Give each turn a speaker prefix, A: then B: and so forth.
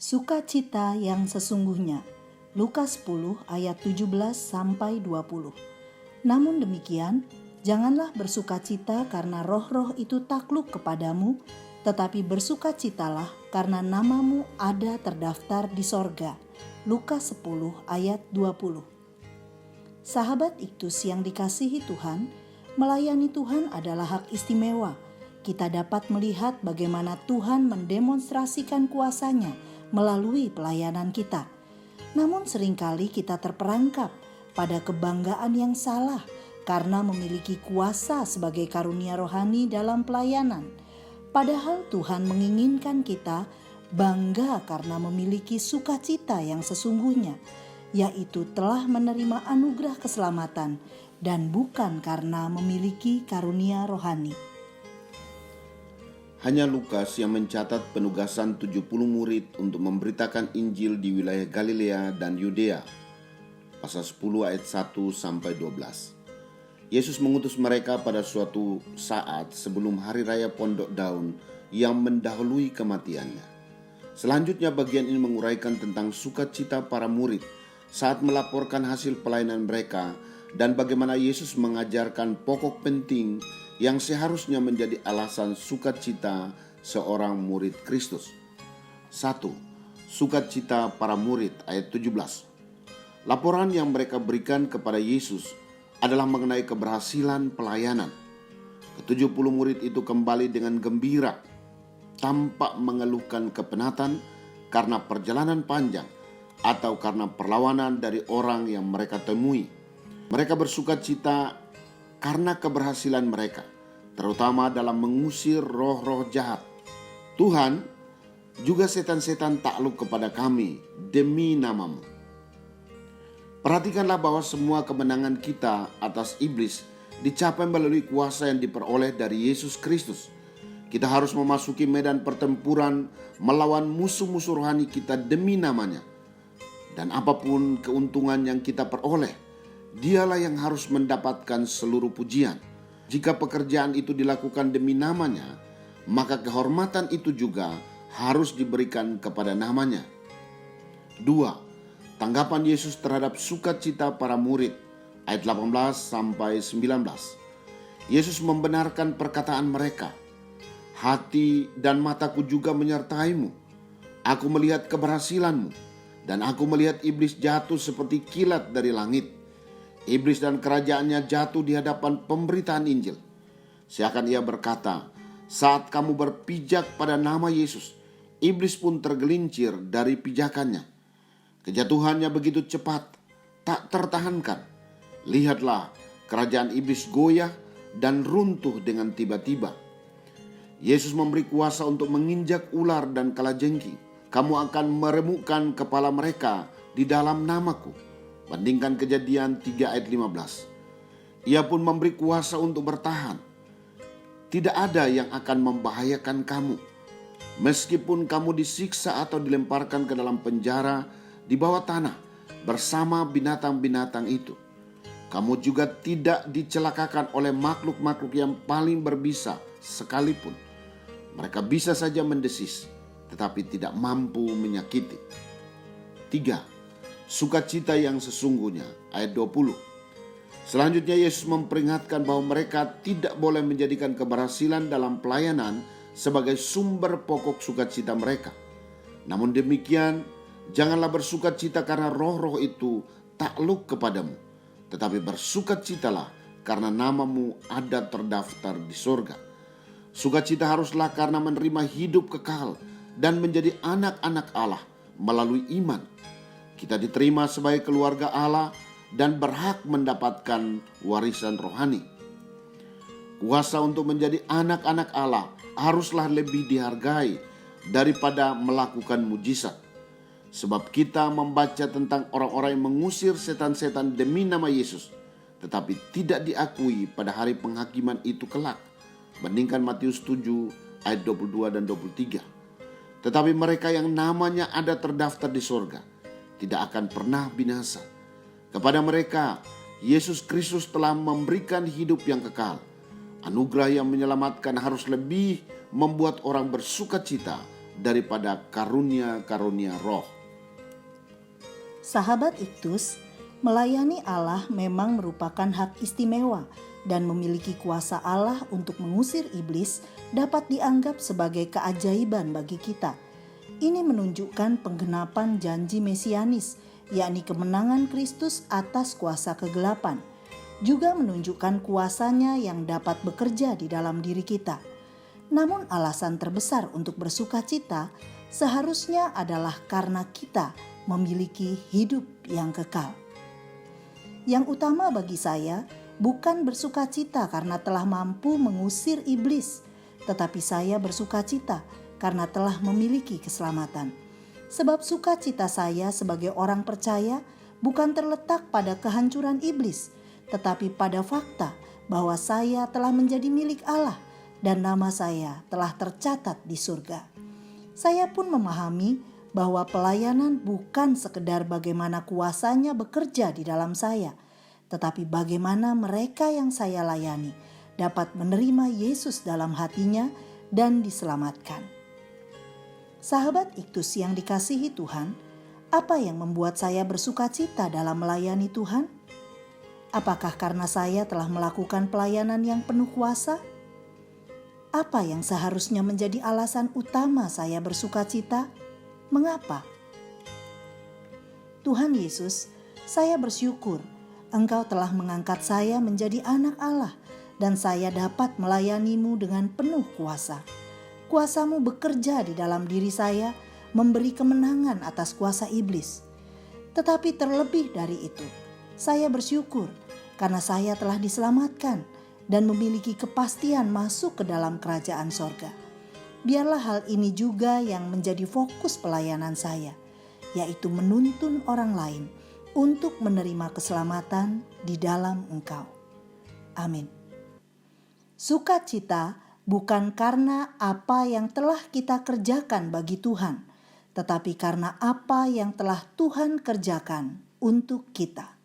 A: Sukacita yang sesungguhnya. Lukas 10 ayat 17-20. Namun demikian, janganlah bersukacita karena roh-roh itu takluk kepadamu, tetapi bersukacitalah karena namamu ada terdaftar di sorga. Lukas 10 ayat 20. Sahabat Iktus yang dikasihi Tuhan, melayani Tuhan adalah hak istimewa. Kita dapat melihat bagaimana Tuhan mendemonstrasikan kuasa-Nya melalui pelayanan kita. Namun seringkali kita terperangkap pada kebanggaan yang salah karena memiliki kuasa sebagai karunia rohani dalam pelayanan. Padahal Tuhan menginginkan kita bangga karena memiliki sukacita yang sesungguhnya, yaitu telah menerima anugerah keselamatan dan bukan karena memiliki karunia rohani.
B: Hanya Lukas yang mencatat penugasan 70 murid untuk memberitakan Injil di wilayah Galilea dan Yudea. Pasal 10 ayat 1-12. Yesus mengutus mereka pada suatu saat sebelum hari raya Pondok Daun yang mendahului kematiannya. Selanjutnya bagian ini menguraikan tentang sukacita para murid saat melaporkan hasil pelayanan mereka dan bagaimana Yesus mengajarkan pokok penting yang seharusnya menjadi alasan sukacita seorang murid Kristus. 1. Sukacita para murid ayat 17. Laporan yang mereka berikan kepada Yesus adalah mengenai keberhasilan pelayanan. Ke-70 murid itu kembali dengan gembira, tanpa mengeluhkan kepenatan karena perjalanan panjang atau karena perlawanan dari orang yang mereka temui. Mereka bersukacita karena keberhasilan mereka, terutama dalam mengusir roh-roh jahat. Tuhan, juga setan-setan takluk kepada kami demi namamu. Perhatikanlah bahwa semua kemenangan kita atas iblis dicapai melalui kuasa yang diperoleh dari Yesus Kristus. Kita harus memasuki medan pertempuran melawan musuh-musuh rohani kita demi namanya. Dan apapun keuntungan yang kita peroleh, Dialah yang harus mendapatkan seluruh pujian. Jika pekerjaan itu dilakukan demi namanya, maka kehormatan itu juga harus diberikan kepada namanya. 2. Tanggapan Yesus terhadap sukacita para murid, ayat 18-19. Yesus membenarkan perkataan mereka. Hati dan mataku juga menyertaimu. Aku melihat keberhasilanmu, dan aku melihat iblis jatuh seperti kilat dari langit. Iblis dan kerajaannya jatuh di hadapan pemberitaan Injil. Seakan ia berkata, saat kamu berpijak pada nama Yesus, iblis pun tergelincir dari pijakannya. Kejatuhannya begitu cepat, tak tertahankan. Lihatlah, kerajaan iblis goyah dan runtuh dengan tiba-tiba. Yesus memberi kuasa untuk menginjak ular dan kalajengking. Kamu akan meremukkan kepala mereka di dalam namaku. Bandingkan Kejadian 3 ayat 15. Ia pun memberi kuasa untuk bertahan. Tidak ada yang akan membahayakan kamu. Meskipun kamu disiksa atau dilemparkan ke dalam penjara di bawah tanah bersama binatang-binatang itu. Kamu juga tidak dicelakakan oleh makhluk-makhluk yang paling berbisa sekalipun. Mereka bisa saja mendesis, tetapi tidak mampu menyakiti. 3. Sukacita yang sesungguhnya, ayat 20. Selanjutnya Yesus memperingatkan bahwa mereka tidak boleh menjadikan keberhasilan dalam pelayanan sebagai sumber pokok sukacita mereka. Namun demikian, janganlah bersukacita karena roh-roh itu takluk kepadamu, tetapi bersukacitalah karena namamu ada terdaftar di surga. Sukacita haruslah karena menerima hidup kekal dan menjadi anak-anak Allah melalui iman. Kita diterima sebagai keluarga Allah dan berhak mendapatkan warisan rohani. Kuasa untuk menjadi anak-anak Allah haruslah lebih dihargai daripada melakukan mujizat. Sebab kita membaca tentang orang-orang yang mengusir setan-setan demi nama Yesus, tetapi tidak diakui pada hari penghakiman itu kelak. Bandingkan Matius 7 ayat 22 dan 23. Tetapi mereka yang namanya ada terdaftar di sorga tidak akan pernah binasa. Kepada mereka, Yesus Kristus telah memberikan hidup yang kekal. Anugerah yang menyelamatkan harus lebih membuat orang bersukacita daripada karunia-karunia roh.
A: Sahabat Iktus, melayani Allah memang merupakan hak istimewa dan memiliki kuasa Allah untuk mengusir iblis dapat dianggap sebagai keajaiban bagi kita. Ini menunjukkan penggenapan janji mesianis, yakni kemenangan Kristus atas kuasa kegelapan. Juga menunjukkan kuasanya yang dapat bekerja di dalam diri kita. Namun alasan terbesar untuk bersuka cita seharusnya adalah karena kita memiliki hidup yang kekal. Yang utama bagi saya bukan bersuka cita karena telah mampu mengusir iblis, tetapi saya bersuka cita karena telah memiliki keselamatan. Sebab sukacita saya sebagai orang percaya bukan terletak pada kehancuran iblis, tetapi pada fakta bahwa saya telah menjadi milik Allah dan nama saya telah tercatat di surga. Saya pun memahami bahwa pelayanan bukan sekedar bagaimana kuasanya bekerja di dalam saya, tetapi bagaimana mereka yang saya layani dapat menerima Yesus dalam hatinya dan diselamatkan. Sahabat Iktus yang dikasihi Tuhan, apa yang membuat saya bersuka cita dalam melayani Tuhan? Apakah karena saya telah melakukan pelayanan yang penuh kuasa? Apa yang seharusnya menjadi alasan utama saya bersuka cita? Mengapa? Tuhan Yesus, saya bersyukur Engkau telah mengangkat saya menjadi anak Allah dan saya dapat melayani-Mu dengan penuh kuasa. Kuasa-Mu bekerja di dalam diri saya, memberi kemenangan atas kuasa iblis. Tetapi terlebih dari itu, saya bersyukur karena saya telah diselamatkan dan memiliki kepastian masuk ke dalam kerajaan sorga. Biarlah hal ini juga yang menjadi fokus pelayanan saya, yaitu menuntun orang lain untuk menerima keselamatan di dalam Engkau. Amin. Sukacita bukan karena apa yang telah kita kerjakan bagi Tuhan, tetapi karena apa yang telah Tuhan kerjakan untuk kita.